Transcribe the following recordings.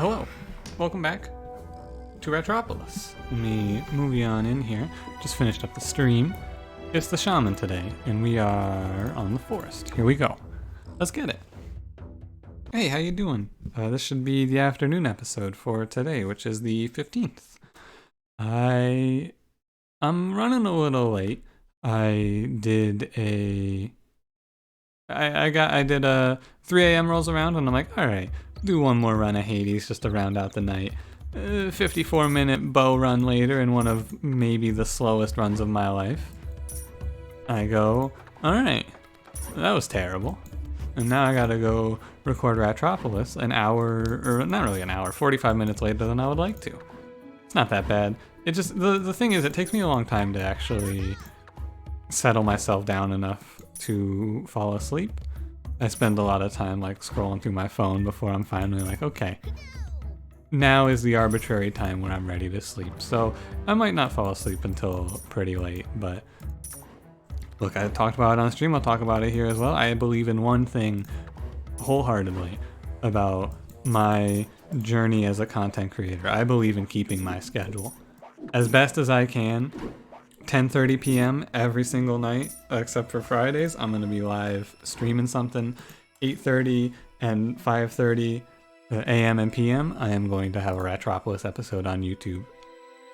Hello, welcome back to Ratropolis. Let me move you on in here. Just finished up the stream. It's the Shaman today, and we are on the forest. Here we go. Let's get it. Hey, how you doing? This should be the afternoon episode for today, which is the 15th. I'm running a little late. I did a 3 a.m. rolls around, and I'm like, all right, do one more run of Hades just to round out the night. 54-minute bow run later, in one of maybe the slowest runs of my life. I go, all right, that was terrible. And now I gotta go record Ratropolis an hour, or not really an hour, 45 minutes later than I would like to. It's not that bad. It just, the thing is, it takes me a long time to actually settle myself down enough to fall asleep. I spend a lot of time like scrolling through my phone before I'm finally like, okay, now is the arbitrary time when I'm ready to sleep. So I might not fall asleep until pretty late, but look, I talked about it on stream, I'll talk about it here as well. I believe in one thing wholeheartedly about my journey as a content creator. I believe in keeping my schedule as best as I can. 10:30 p.m. every single night, except for Fridays. I'm going to be live streaming something. 8:30 and 5:30 a.m. and p.m. I am going to have a Ratropolis episode on YouTube.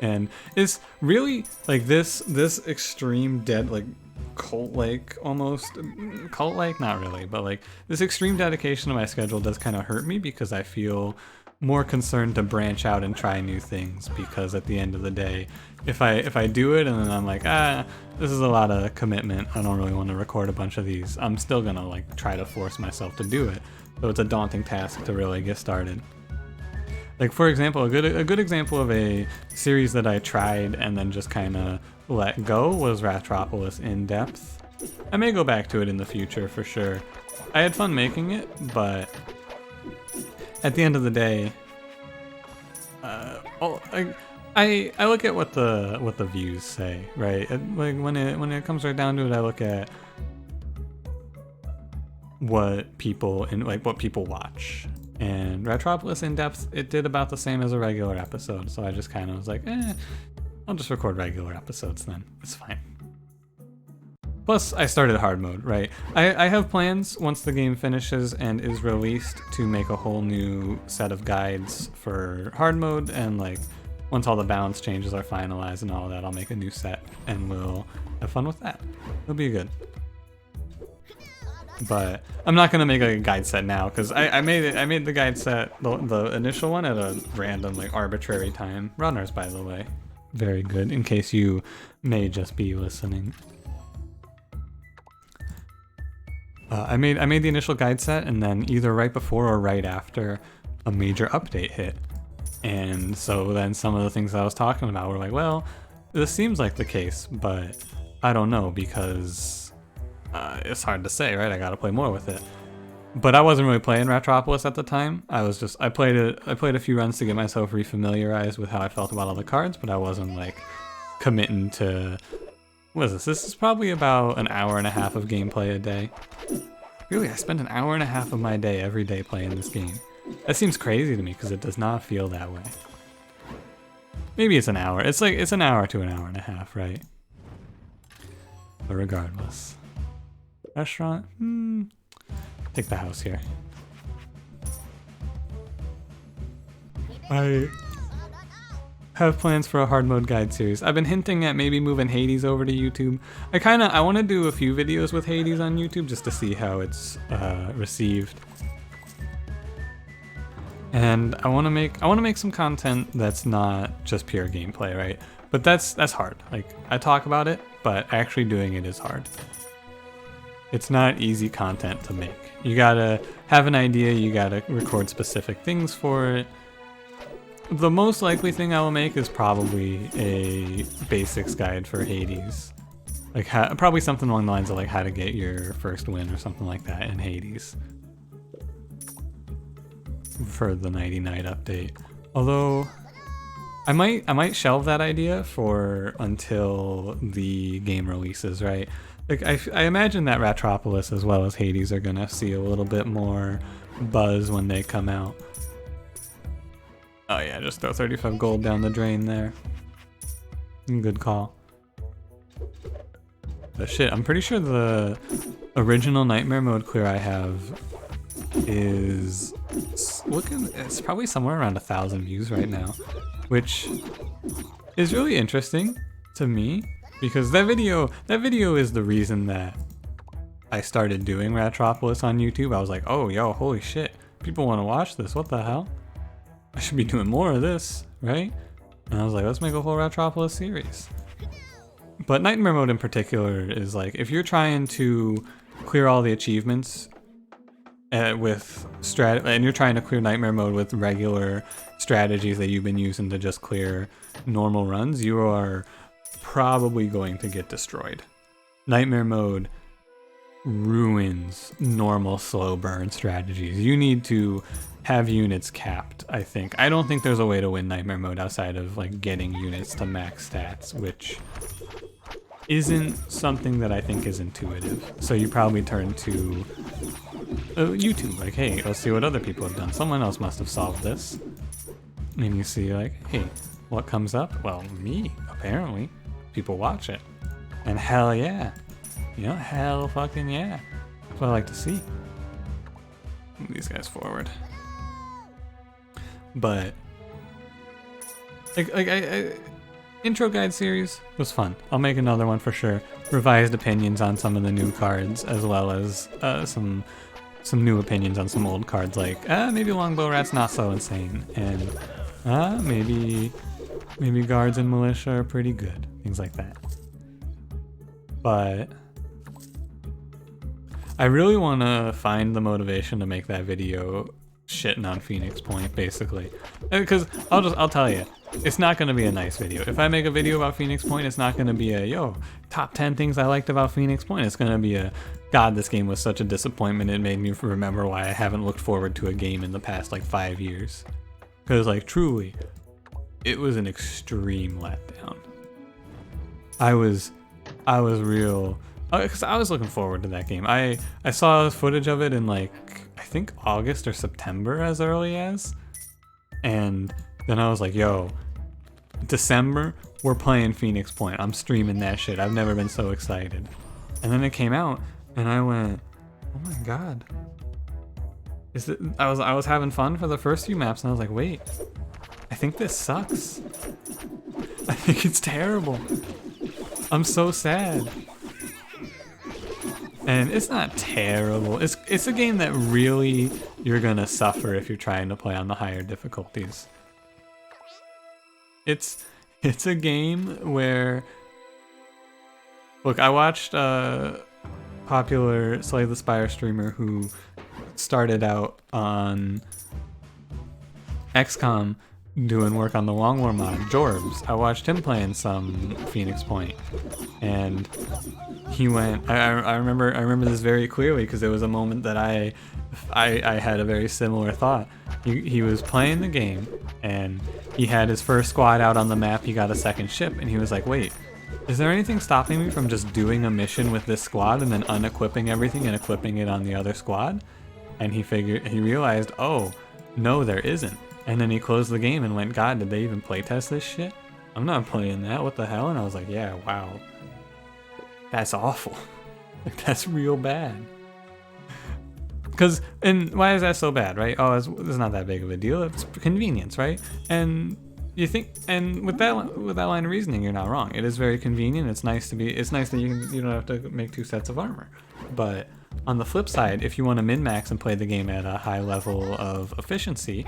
And it's really like this extreme dead, like cult-like almost, cult-like, not really, but like this extreme dedication to my schedule does kind of hurt me because I feel more concerned to branch out and try new things, because at the end of the day, if I do it and then I'm like, this is a lot of commitment, I don't really want to record a bunch of these, I'm still gonna like try to force myself to do it. So it's a daunting task to really get started. Like, for example, a good example of a series that I tried and then just kind of let go was Ratropolis In Depth. I may go back to it in the future for sure. I had fun making it, but at the end of the day, I look at what the views say, right? Like when it comes right down to it, I look at what people watch. And Ratropolis In Depth, it did about the same as a regular episode, so I just kind of was like, I'll just record regular episodes then. It's fine. Plus, I started hard mode, right? I have plans once the game finishes and is released to make a whole new set of guides for hard mode, and like once all the balance changes are finalized and all that, I'll make a new set and we'll have fun with that. It'll be good. But I'm not gonna make a guide set now because I made the guide set, the initial one, at a random like arbitrary time. Runners, by the way, very good in case you may just be listening. I made the initial guide set, and then either right before or right after a major update hit. And so then some of the things I was talking about were like, well, this seems like the case, but I don't know, because it's hard to say, right? I gotta play more with it. But I wasn't really playing Ratropolis at the time. I played a few runs to get myself refamiliarized with how I felt about all the cards, but I wasn't like committing to, what is this? This is probably about an hour and a half of gameplay a day. Really, I spend an hour and a half of my day every day playing this game. That seems crazy to me because it does not feel that way. Maybe it's an hour. It's an hour to an hour and a half, right? But regardless. Restaurant? Take the house here. I have plans for a hard mode guide series. I've been hinting at maybe moving Hades over to YouTube. I want to do a few videos with Hades on YouTube just to see how it's received. And I want to make some content that's not just pure gameplay, right? But that's hard. Like, I talk about it, but actually doing it is hard. It's not easy content to make. You gotta have an idea, you gotta record specific things for it. The most likely thing I will make is probably a basics guide for Hades. Like probably something along the lines of like how to get your first win or something like that in Hades. For the Nighty Night update. Although I might shelve that idea for until the game releases, right? Like I imagine that Ratropolis as well as Hades are gonna see a little bit more buzz when they come out. Oh yeah, just throw 35 gold down the drain there. Good call. But shit, I'm pretty sure the original Nightmare mode clear I have is looking, it's probably somewhere around 1,000 views right now, which is really interesting to me because that video is the reason that I started doing Ratropolis on YouTube. I was like, oh yo, holy shit, people want to watch this, what the hell? I should be doing more of this, right? And I was like, let's make a whole Ratropolis series. But Nightmare mode in particular is like, if you're trying to clear all the achievements and you're trying to clear Nightmare mode with regular strategies that you've been using to just clear normal runs, you are probably going to get destroyed. Nightmare mode ruins normal slow burn strategies. You need to have units capped, I think. I don't think there's a way to win Nightmare mode outside of like getting units to max stats, which isn't something that I think is intuitive. So you probably turn to YouTube, like, hey, let's see what other people have done. Someone else must have solved this. And you see like, hey, what comes up? Well, me, apparently. People watch it. And hell yeah. You know, hell fucking yeah. That's what I like to see. Move these guys forward. But I intro guide series was fun. I'll make another one for sure. Revised opinions on some of the new cards, as well as some new opinions on some old cards, like maybe Longbow Rat's not so insane, and maybe guards and militia are pretty good, things like that. But I really want to find the motivation to make that video shitting on Phoenix Point, basically, because I'll tell you, it's not going to be a nice video. If I make a video about Phoenix Point, it's not going to be a top 10 things I liked about Phoenix Point. It's going to be a, god, this game was such a disappointment, it made me remember why I haven't looked forward to a game in the past like 5 years, because like truly it was an extreme letdown. I was real, because I was looking forward to that game. I saw footage of it in like, I think August or September as early as, and then I was like, yo, December, we're playing Phoenix Point. I'm streaming that shit. I've never been so excited. And then it came out and I went, oh my god. I was having fun for the first few maps and I was like, wait, I think this sucks. I think it's terrible. I'm so sad. And it's not terrible. It's a game that really you're gonna suffer if you're trying to play on the higher difficulties. It's a game where, look, I watched a popular Slay the Spire streamer who started out on XCOM doing work on the Long War mod, Jorbs. I watched him playing some Phoenix Point, and he went. I remember this very clearly because it was a moment that I had a very similar thought. He was playing the game and he had his first squad out on the map. He got a second ship and he was like, wait, is there anything stopping me from just doing a mission with this squad and then unequipping everything and equipping it on the other squad? And he realized, oh no, there isn't. And then he closed the game and went, god, did they even playtest this shit? I'm not playing that, what the hell? And I was like, yeah, wow, that's awful. Like, that's real bad. And why is that so bad, right? Oh, it's not that big of a deal. It's convenience, right? And you think, and with that line of reasoning, you're not wrong. It is very convenient. It's nice that you don't have to make 2 sets of armor. But on the flip side, if you want to min-max and play the game at a high level of efficiency,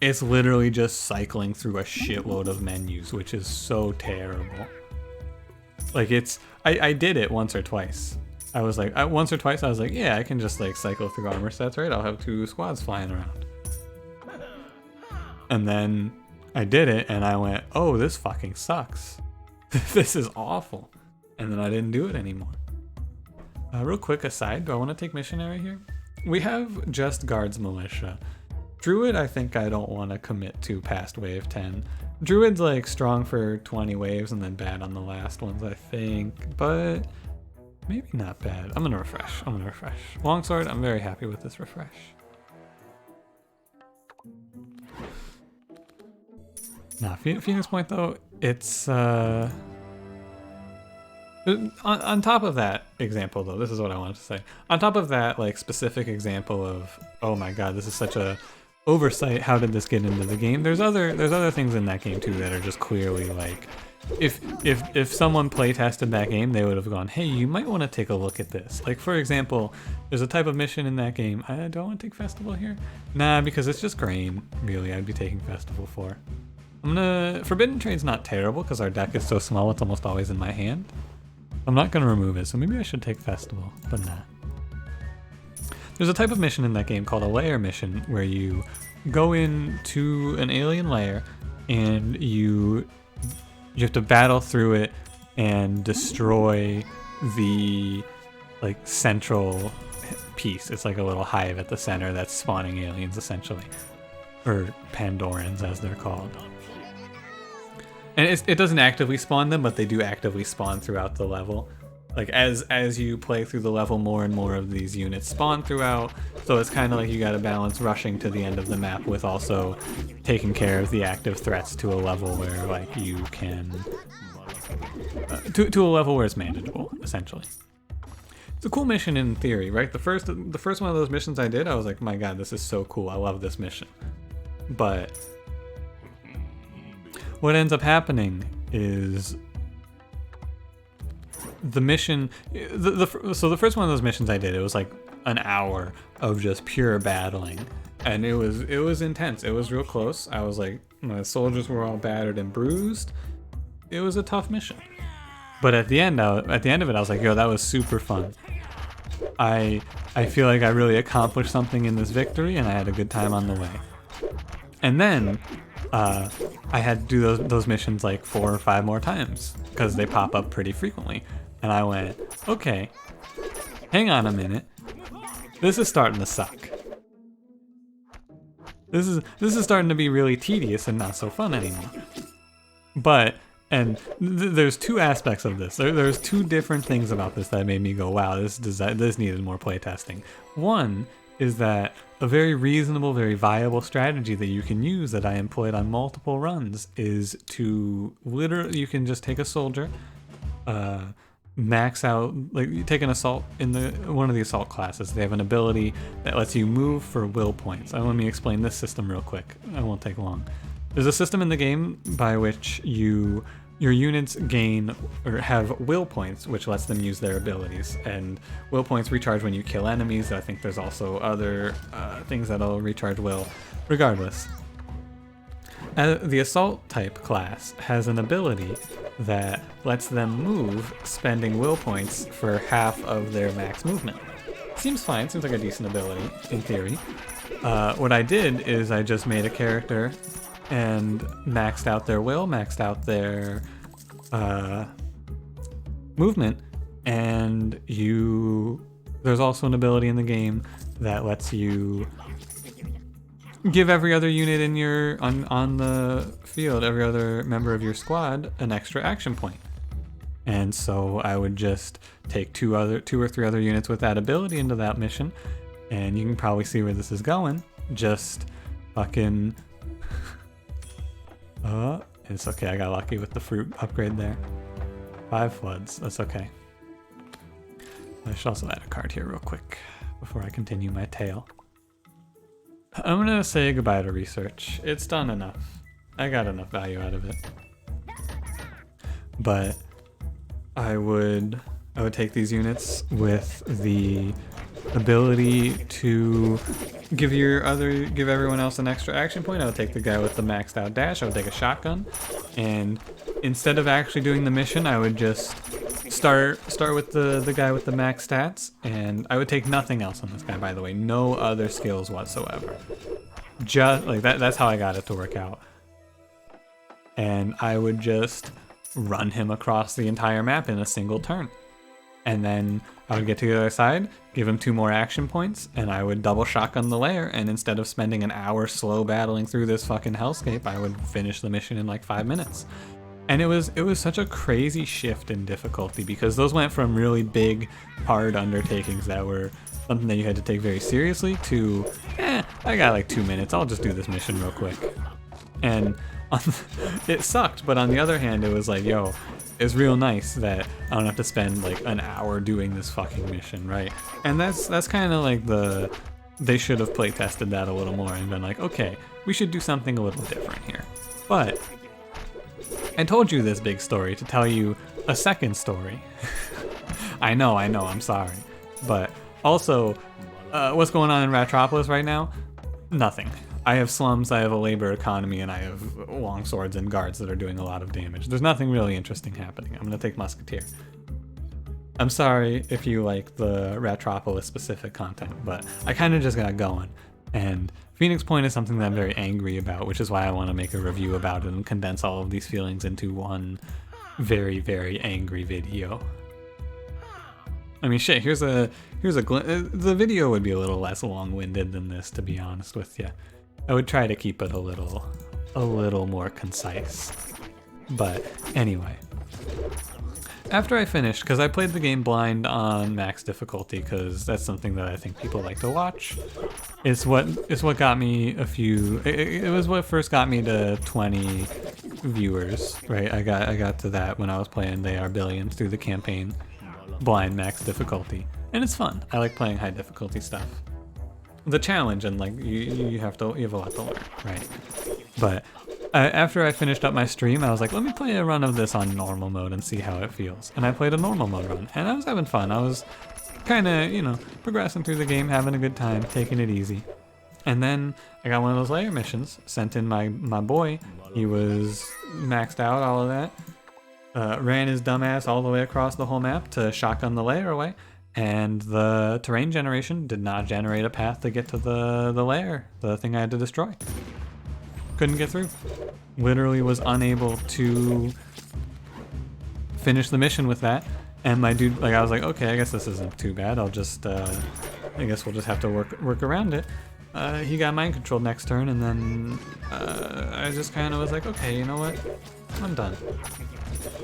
it's literally just cycling through a shitload of menus, which is so terrible. Like, I did it once or twice. I was like, once or twice I was like, yeah, I can just like cycle through armor sets, right? I'll have 2 squads flying around. And then I did it and I went, oh, this fucking sucks. This is awful. And then I didn't do it anymore. Real quick aside, do I want to take missionary here? We have just guards militia. Druid, I think I don't want to commit to past wave 10. Druid's like strong for 20 waves and then bad on the last ones, I think, but maybe not bad. I'm gonna refresh. Longsword, I'm very happy with this refresh. Nah, Phoenix Point though, it's on top of that example though, this is what I wanted to say. On top of that like specific example of, oh my god, this is such a oversight, how did this get into the game? There's other things in that game too that are just clearly like, if someone play tested that game, they would have gone, hey, you might want to take a look at this. Like for example, there's a type of mission in that game. I don't want to take Festival here. Nah, because it's just grain. Really, I'd be taking Festival for. Forbidden Trade's not terrible because our deck is so small, it's almost always in my hand. I'm not gonna remove it, so maybe I should take Festival, but nah. There's a type of mission in that game called a lair mission where you go into an alien lair and you have to battle through it and destroy the like central piece. It's like a little hive at the center that's spawning aliens essentially, or Pandorans as they're called. And it doesn't actively spawn them, but they do actively spawn throughout the level. Like as you play through the level, more and more of these units spawn throughout. So it's kind of like you got to balance rushing to the end of the map with also taking care of the active threats to a level where like you can to a level where it's manageable essentially. It's a cool mission in theory, right? The first one of those missions I did, I was like, my god, this is so cool. I love this mission. But what ends up happening is the mission, so the first one of those missions I did, it was like an hour of just pure battling, and it was intense. It was real close. I was like, my soldiers were all battered and bruised. It was a tough mission, but at the end of it, I was like, yo, that was super fun. I feel like I really accomplished something in this victory, and I had a good time on the way. And then I had to do those missions like 4 or 5 more times because they pop up pretty frequently. And I went, okay, hang on a minute. This is starting to suck. This is starting to be really tedious and not so fun anymore. But, and there's 2 aspects of this. There's 2 different things about this that made me go, wow, this needed more playtesting. One is that a very reasonable, very viable strategy that you can use that I employed on multiple runs is to literally, you can just take a soldier, max out, like you take an assault in one of the assault classes. They have an ability that lets you move for will points. Let me explain this system real quick. It won't take long. There's a system in the game by which your units gain or have will points, which lets them use their abilities. And will points recharge when you kill enemies. I think there's also other things that'll recharge will. Regardless, the assault type class has an ability that lets them move, spending will points for half of their max movement. Seems fine, seems like a decent ability in theory. What I did is I just made a character and maxed out their will, maxed out their movement, and there's also an ability in the game that lets you give every other unit in on the field, every other member of your squad, an extra action point. And so I would just take 2 or 3 other units with that ability into that mission, and you can probably see where this is going. Just fucking it's okay, I got lucky with the fruit upgrade there. 5 floods, that's okay. I should also add a card here real quick before I continue my tale. I'm gonna say goodbye to research. It's done enough. I got enough value out of it. But I would take these units with the ability to give everyone else an extra action point. I would take the guy with the maxed out dash. I would take a shotgun, and instead of actually doing the mission, I would just start with the guy with the max stats, and I would take nothing else on this guy, by the way. No other skills whatsoever. Just like that. That's how I got it to work out. And I would just run him across the entire map in a single turn. And then I would get to the other side, give him 2 more action points, and I would double shotgun the lair, and instead of spending an hour slow battling through this fucking hellscape, I would finish the mission in like 5 minutes. And it was such a crazy shift in difficulty, because those went from really big, hard undertakings that were something that you had to take very seriously to, I got like 2 minutes, I'll just do this mission real quick. And It sucked, but on the other hand, it was like, yo, it's real nice that I don't have to spend like an hour doing this fucking mission, right? And that's kind of like they should have play tested that a little more and been like, okay, we should do something a little different here. But I told you this big story to tell you a second story. I know, I'm sorry. But also, what's going on in Ratropolis right now? Nothing. I have slums, I have a labor economy, and I have long swords and guards that are doing a lot of damage. There's nothing really interesting happening. I'm gonna take Musketeer. I'm sorry if you like the Ratropolis specific content, but I kind of just got going. And Phoenix Point is something that I'm very angry about, which is why I want to make a review about it and condense all of these feelings into one very, very angry video. I mean, shit, here's a the video would be a little less long-winded than this, to be honest with you. I would try to keep it a little more concise. But anyway, after I finished, because I played the game blind on max difficulty, because that's something that I think people like to watch. It's what got me a few. It was what first got me to 20 viewers, right? I got to that when I was playing They Are Billions through the campaign, blind max difficulty, and it's fun. I like playing high difficulty stuff. The challenge and like you have a lot to learn, right? But after I finished up my stream, I was like, let me play a run of this on normal mode and see how it feels. And I played a normal mode run, and I was having fun. I was kind of, progressing through the game, having a good time, taking it easy. And then I got one of those layer missions, sent in my boy. He was maxed out, all of that. Ran his dumbass all the way across the whole map to shotgun the layer away. And the terrain generation did not generate a path to get to the layer, the thing I had to destroy. Couldn't get through. Literally was unable to finish the mission with that. And my dude, I was like, okay, I guess this isn't too bad. I'll just, I guess we'll just have to work around it. He got mind controlled next turn, and then I just kind of was like, okay, you know what? I'm done.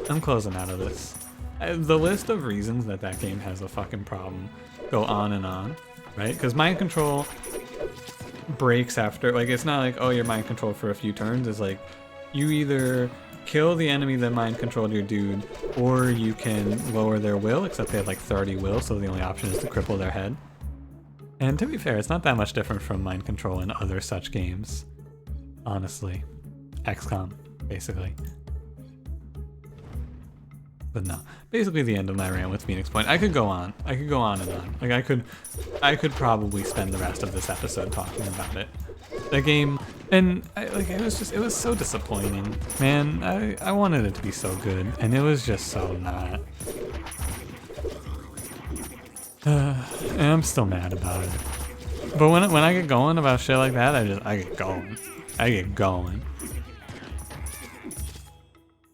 I'm closing out of this. The list of reasons that game has a fucking problem go on and on, right? Because mind control breaks after, like, it's not like, oh, you're mind controlled for a few turns. It's like, you either kill the enemy that mind controlled your dude, or you can lower their will, except they have like 30 will, so the only option is to cripple their head. And to be fair, it's not that much different from mind control in other such games, honestly. XCOM, basically. But no, basically the end of my rant with Phoenix Point. I could go on and on. Like I could probably spend the rest of this episode talking about it. That game, and it was so disappointing, man. I wanted it to be so good, and it was just so not. And I'm still mad about it. But when I get going about shit like that, I get going. I get going.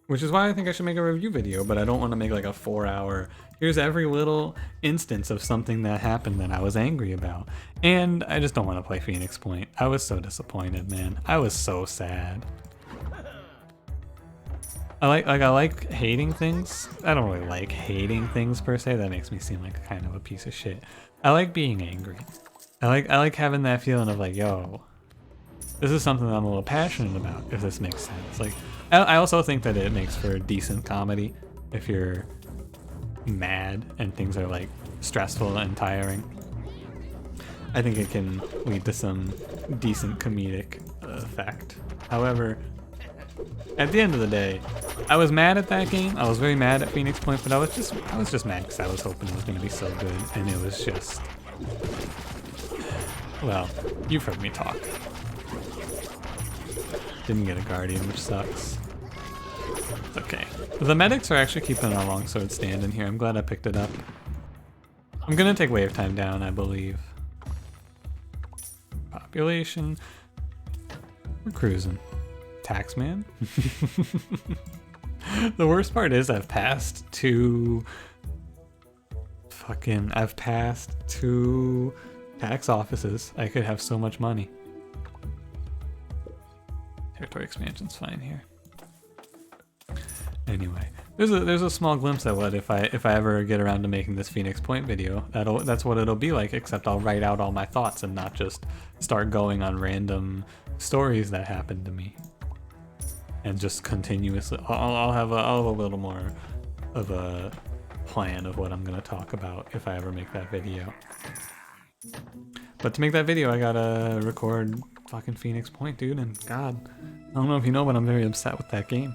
Which is why I think I should make a review video, but I don't want to make like a 4-hour, here's every little instance of something that happened that I was angry about. And I just don't want to play Phoenix Point. I was so disappointed, man. I was so sad. I like hating things. I don't really like hating things per se. That makes me seem like kind of a piece of shit. I like being angry. I like having that feeling of like, yo, this is something that I'm a little passionate about, if this makes sense. Like, I also think that it makes for decent comedy if you're mad and things are like stressful and tiring. I think it can lead to some decent comedic effect. However, at the end of the day, I was mad at that game. I was very mad at Phoenix Point, but I was just mad because I was hoping it was going to be so good, and it was just, well, you've heard me talk. Didn't get a Guardian, which sucks. Okay. The medics are actually keeping our longsword stand in here. I'm glad I picked it up. I'm gonna take wave time down, I believe. Population. We're cruising. Taxman. The worst part is I've passed two tax offices. I could have so much money. Territory expansion's fine here. Anyway, there's a small glimpse at what if I ever get around to making this Phoenix Point video. That's what it'll be like, except I'll write out all my thoughts and not just start going on random stories that happened to me. and just continuously. I'll have a little more of a plan of what I'm gonna talk about if I ever make that video. But to make that video, I gotta record fucking Phoenix Point, dude, and God, I don't know if you know, but I'm very upset with that game.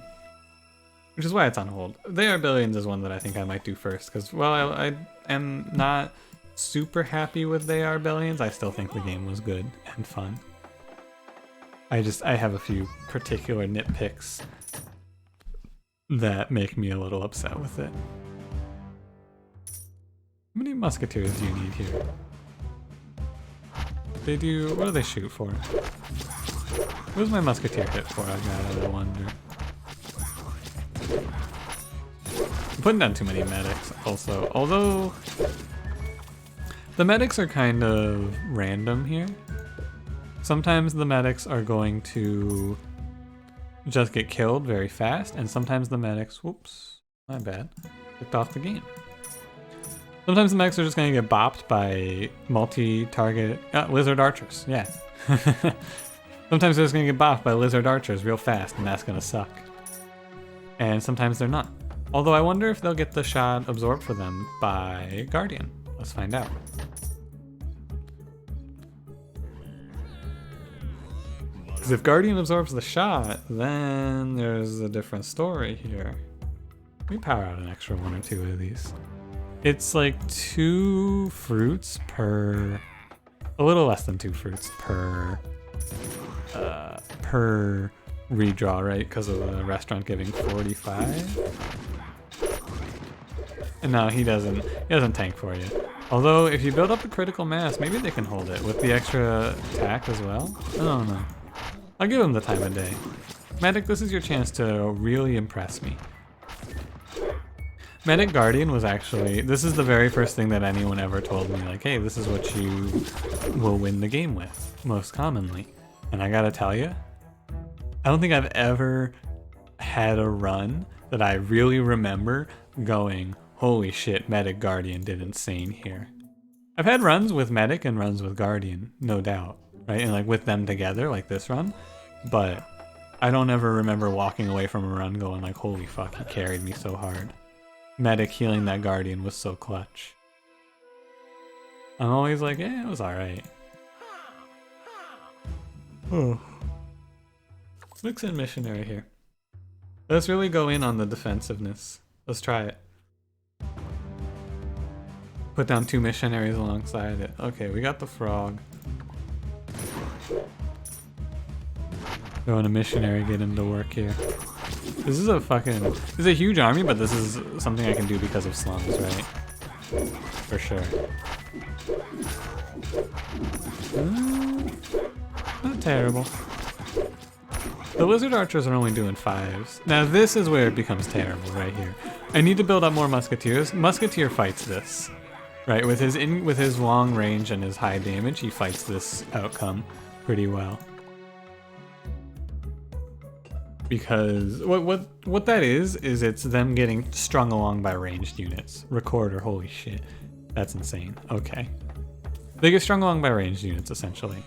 Which is why it's on hold. They Are Billions is one that I think I might do first, because, well, I am not super happy with They Are Billions. I still think the game was good and fun. I have a few particular nitpicks that make me a little upset with it. How many musketeers do you need here? They do, what do they shoot for? What does my musketeer hit for? I wonder. I'm putting down too many medics also, although the medics are kind of random here. Sometimes the medics are going to just get killed very fast, and sometimes the medics, whoops, my bad, kicked off the game. Sometimes the medics are just going to get bopped by multi-target lizard archers, yeah. Sometimes they're just going to get bopped by lizard archers real fast, and that's going to suck. And sometimes they're not. Although I wonder if they'll get the shot absorbed for them by Guardian. Let's find out. Because if Guardian absorbs the shot, then there's a different story here. Let me power out an extra 1 or 2 of these. It's like 2 fruits per, a little less than 2 fruits per redraw, right? Because of the restaurant giving 45. And no, he doesn't tank for you. Although if you build up a critical mass, maybe they can hold it with the extra attack as well. I don't know. I'll give him the time of day. Medic, this is your chance to really impress me. Medic Guardian was actually, this is the very first thing that anyone ever told me, like, hey, this is what you will win the game with, most commonly. And I gotta tell you, I don't think I've ever had a run that I really remember going, holy shit, Medic Guardian did insane here. I've had runs with Medic and runs with Guardian, no doubt, right? And like with them together, like this run, but I don't ever remember walking away from a run going like, holy fuck, he carried me so hard. Medic healing that Guardian was so clutch. I'm always like, yeah, it was alright. Oh. Let's mix in Missionary here. Let's really go in on the defensiveness. Let's try it. Put down 2 missionaries alongside it. Okay, we got the frog. Throwing a missionary, get him to work here. This is a huge army, but this is something I can do because of slums, right? For sure. Not terrible. The lizard archers are only doing 5s. Now this is where it becomes terrible right here. I need to build up more musketeers. Musketeer fights this. Right, with his long range and his high damage, he fights this outcome pretty well. Because what that is it's them getting strung along by ranged units. Recorder, holy shit. That's insane. Okay. They get strung along by ranged units essentially.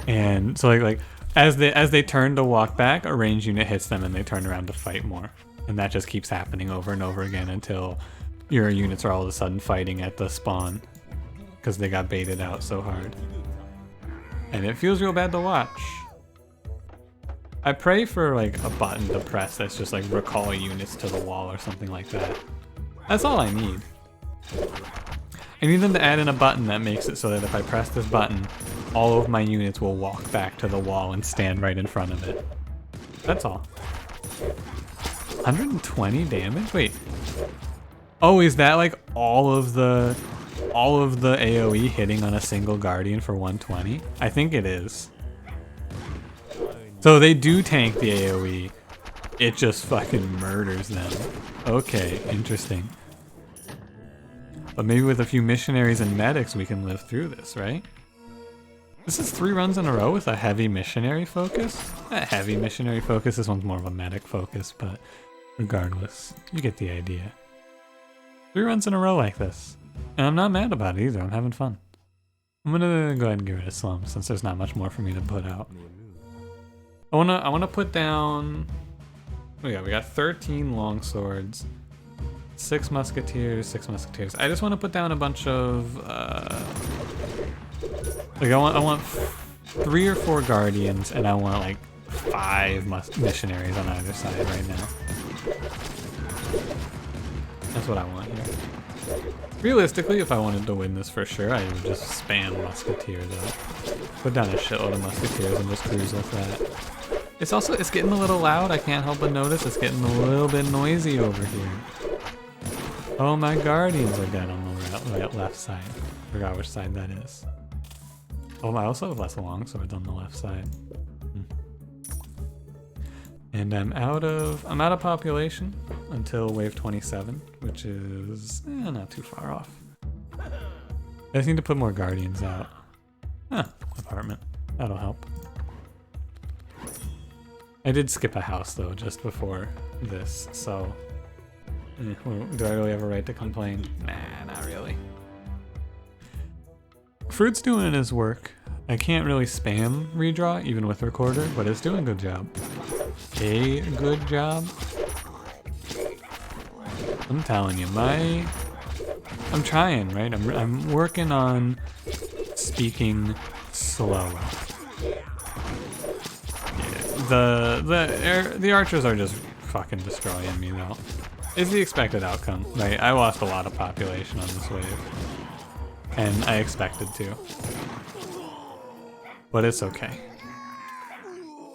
And so like as they turn to walk back, a ranged unit hits them and they turn around to fight more. And that just keeps happening over and over again until your units are all of a sudden fighting at the spawn because they got baited out so hard. And it feels real bad to watch. I pray for like a button to press that's just like recall units to the wall or something like that. That's all I need. I need them to add in a button that makes it so that if I press this button, all of my units will walk back to the wall and stand right in front of it. That's all. 120 damage? Wait. Oh, is that like all of the AoE hitting on a single Guardian for 120? I think it is. So they do tank the AoE. It just fucking murders them. Okay, interesting. But maybe with a few missionaries and medics we can live through this, right? This is 3 runs in a row with a heavy missionary focus? Not heavy missionary focus, this one's more of a medic focus, but regardless, you get the idea. 3 runs in a row like this. And I'm not mad about it either, I'm having fun. I'm gonna go ahead and get rid of slums since there's not much more for me to put out. I wanna put down. Oh yeah, we got 13 longswords, 6 musketeers, 6 musketeers. I just want to put down a bunch of like I want 3 or 4 guardians, and I want like 5 missionaries on either side right now. That's what I want here. Realistically, if I wanted to win this for sure, I would just spam musketeers out. Put down a shitload of musketeers and just cruise with that. It's getting a little loud. I can't help but notice it's getting a little bit noisy over here. Oh, my guardians are dead on the left side. Forgot which side that is. Oh, I also have less longswords on the left side. And I'm out of population until wave 27, which is not too far off. I just need to put more guardians out. Apartment. That'll help. I did skip a house though just before this, so do I really have a right to complain? Nah, not really. Fruit's doing his work. I can't really spam redraw even with recorder, but it's doing a good job. A good job. I'm telling you, I'm trying, right? I'm working on speaking slow. Yeah, the archers are just fucking destroying me though. It's the expected outcome, right? I lost a lot of population on this wave, and I expected to, but it's okay.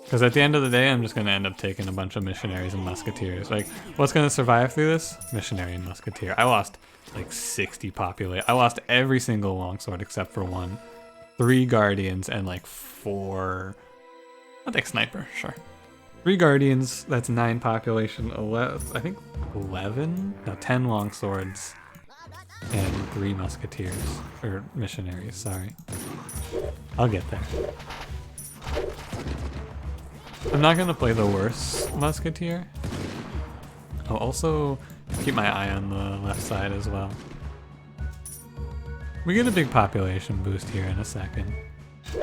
Because at the end of the day, I'm just going to end up taking a bunch of missionaries and musketeers. Like, what's going to survive through this? Missionary and musketeer. I lost like 60 population. I lost every single longsword except for 1. 3 guardians and like 4... I'll take sniper, sure. 3 guardians, that's 9 population. 11, I think 11? No, 10 longswords. And 3 musketeers. Or missionaries, sorry. I'll get there. I'm not gonna play the worst musketeer. I'll also keep my eye on the left side as well. We get a big population boost here in a second. You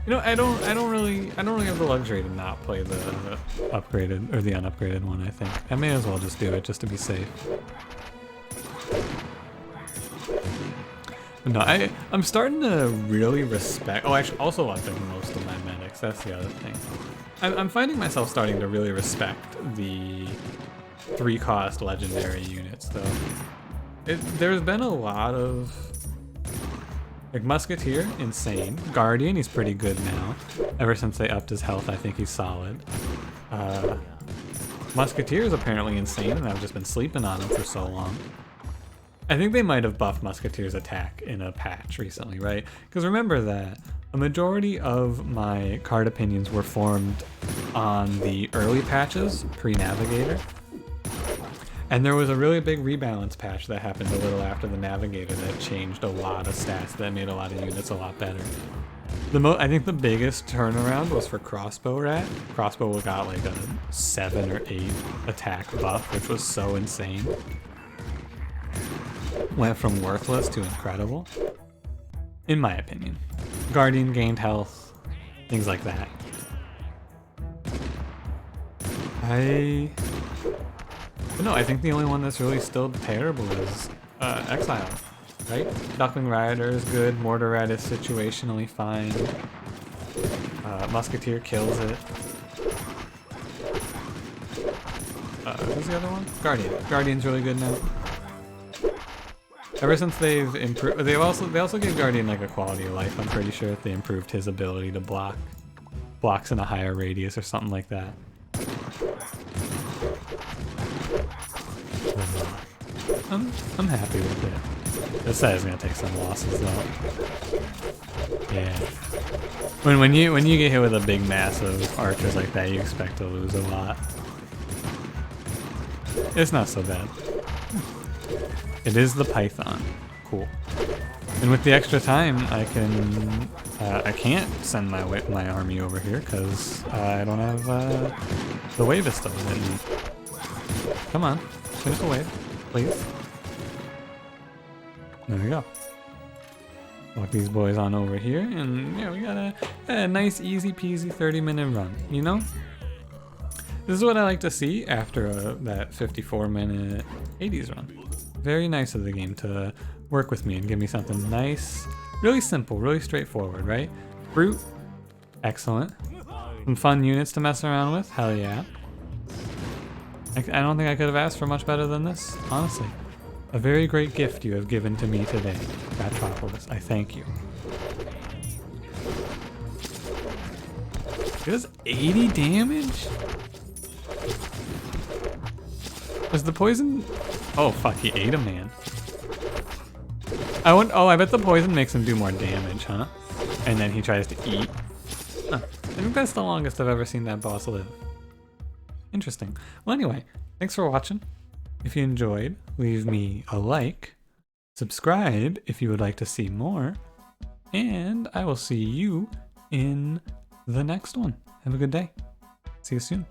know, I don't really have the luxury to not play the upgraded or the unupgraded one. I think I may as well just do it just to be safe. No, I'm starting to really respect. Oh, I also love most of my medics. That's the other thing. I'm finding myself starting to really respect the 3-cost legendary units, though. There's been a lot of like Musketeer, insane. Guardian, he's pretty good now. Ever since they upped his health, I think he's solid. Musketeer is apparently insane, and I've just been sleeping on him for so long. I think they might have buffed Musketeer's attack in a patch recently, right? Because remember that a majority of my card opinions were formed on the early patches, pre-Navigator. And there was a really big rebalance patch that happened a little after the Navigator that changed a lot of stats, that made a lot of units a lot better. I think the biggest turnaround was for Crossbow Rat. Crossbow got like a 7 or 8 attack buff, which was so insane. Went from worthless to incredible, in my opinion. Guardian gained health, things like that. No, I think the only one that's really still terrible is Exile, right? Duckling Rider is good, Mortar Rat is situationally fine. Musketeer kills it. Who's the other one? Guardian. Guardian's really good now. Ever since they've improved, they also gave Guardian like a quality of life. I'm pretty sure they improved his ability to blocks in a higher radius or something like that. I'm happy with it. This side is gonna take some losses though. Yeah. When you get hit with a big mass of archers like that, you expect to lose a lot. It's not so bad. It is the Python. Cool. And with the extra time, I can't send my army over here because I don't have the wave is still in me. Come on, finish the wave, please. There we go. Walk these boys on over here, and yeah, we got a nice, easy peasy 30-minute run, you know? This is what I like to see after that 54-minute Hades run. Very nice of the game to work with me and give me something nice, really simple, really straightforward, right? Brute, excellent. Some fun units to mess around with, hell yeah. I don't think I could have asked for much better than this, honestly. A very great gift you have given to me today, Ratropolis. I thank you. It does 80 damage? Was the poison... Oh fuck, he ate a man. I bet the poison makes him do more damage, huh? And then he tries to eat. Huh. I think that's the longest I've ever seen that boss live. Interesting. Well anyway, thanks for watching. If you enjoyed, leave me a like, subscribe if you would like to see more, and I will see you in the next one. Have a good day. See you soon.